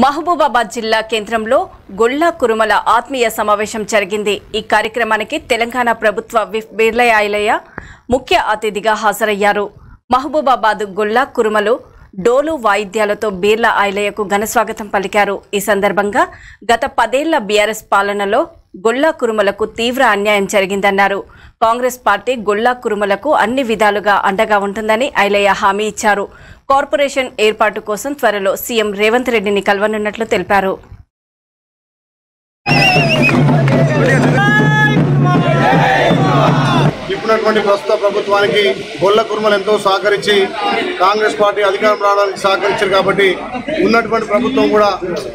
మహబూబాబాద్ జిల్లా కేంద్రంలో గొల్ల కురుమల ఆత్మీయ సమావేశం జరిగింది। ఈ కార్యక్రమానికి తెలంగాణ ప్రభుత్వ విప్ బీర్ల ఐలయ్య ముఖ్య అతిథిగా హాజరయ్యారు। మహబూబాబాద్ గొల్ల కురుమలు డోలు వాయిద్యాలతో బీర్ల ఐలయ్యకు ఘనస్వాగతం పలికారు। ఈ సందర్భంగా గత 10 ఏళ్ల బీఆర్ఎస్ పాలనలో గొల్ల కురుమలకు తీవ్ర అన్యాయం జరిగిందన్నారు। కాంగ్రెస్ పార్టీ గొల్ల కురుమలకు అన్ని విధాలుగా అండగా ఉంటుందని ఐలయ్య హామీ ఇచ్చారు। కార్పొరేషన్ ఏర్పాటు కోసం త్వరలో సీఎం రేవంత్ రెడ్డిని కలవనున్నట్లు తెలిపారు। ఇప్పుడున్నటువంటి ప్రస్తుత ప్రభుత్వానికి గొల్ల కురుమలు ఎంతో సహకరించి కాంగ్రెస్ పార్టీ అధికారం రావడానికి సహకరించారు కాబట్టి ఉన్నటువంటి ప్రభుత్వం కూడా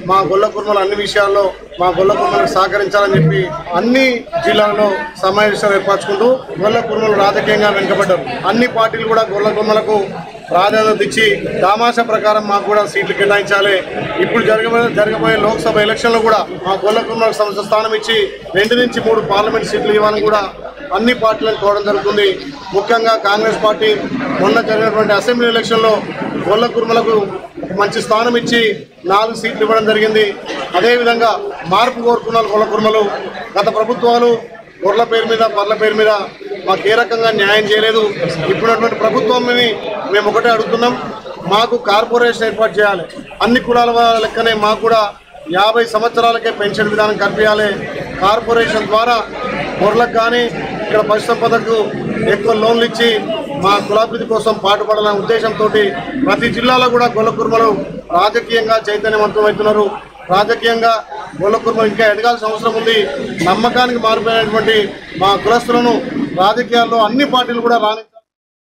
మా గొల్ల కురుమలు అన్ని విషయాల్లో మా గొల్ల కురుమలకు సహకరించాలని చెప్పి అన్ని జిల్లాల్లో సమావేశాలు ఏర్పరచుకుంటూ గొల్ల కురుమలు రాజకీయంగా వెనుకబడ్డారు। అన్ని పార్టీలు కూడా గొల్ల కురుమలకు ప్రాధాన్యత ఇచ్చి దామాషా ప్రకారం మాకు కూడా సీట్లు కేటాయించాలి। ఇప్పుడు జరగబోయే లోక్సభ ఎలక్షన్లో కూడా మా గొల్ల కురుమలకు సంస్థ స్థానం ఇచ్చి 2 నుంచి 3 పార్లమెంట్ సీట్లు ఇవ్వాలని కూడా అన్ని పార్టీలను కోరడం జరుగుతుంది। ముఖ్యంగా కాంగ్రెస్ పార్టీ మొన్న జరిగినటువంటి అసెంబ్లీ ఎలక్షన్లో గొల్ల కురుమలకు మంచి స్థానం ఇచ్చి 4 సీట్లు ఇవ్వడం జరిగింది। అదేవిధంగా మార్పు కోరుకున్న గొల్ల కురుమలు గత ప్రభుత్వాలు గొర్రెల పేరు మీద బర్రెల పేరు మీద మాకు ఏ రకంగా న్యాయం చేయలేదు। ఇప్పుడున్నటువంటి ప్రభుత్వాన్ని మేము ఒకటే అడుగుతున్నాం, మాకు కార్పొరేషన్ ఏర్పాటు చేయాలి। అన్ని కులాల లెక్కనే మాకు కూడా 50 సంవత్సరాలకే పెన్షన్ విధానం కల్పించాలి। కార్పొరేషన్ ద్వారా గొర్రెలకు కానీ ఇక్కడ పశు సంపదకు ఎక్కువ లోన్లు ఇచ్చి మా కులాభివృద్ధి కోసం పాటుపడాలనే ఉద్దేశంతో ప్రతి జిల్లాలో కూడా గొల్ల కురుమలు రాజకీయంగా చైతన్యవంతమవుతున్నారు। రాజకీయంగా గొల్ల కురుమలు ఇంకా ఎదగాల్సిన అవసరం ఉంది। నమ్మకానికి మారిపోయినటువంటి మా కులస్తులను రాజకీయాల్లో అన్ని పార్టీలు కూడా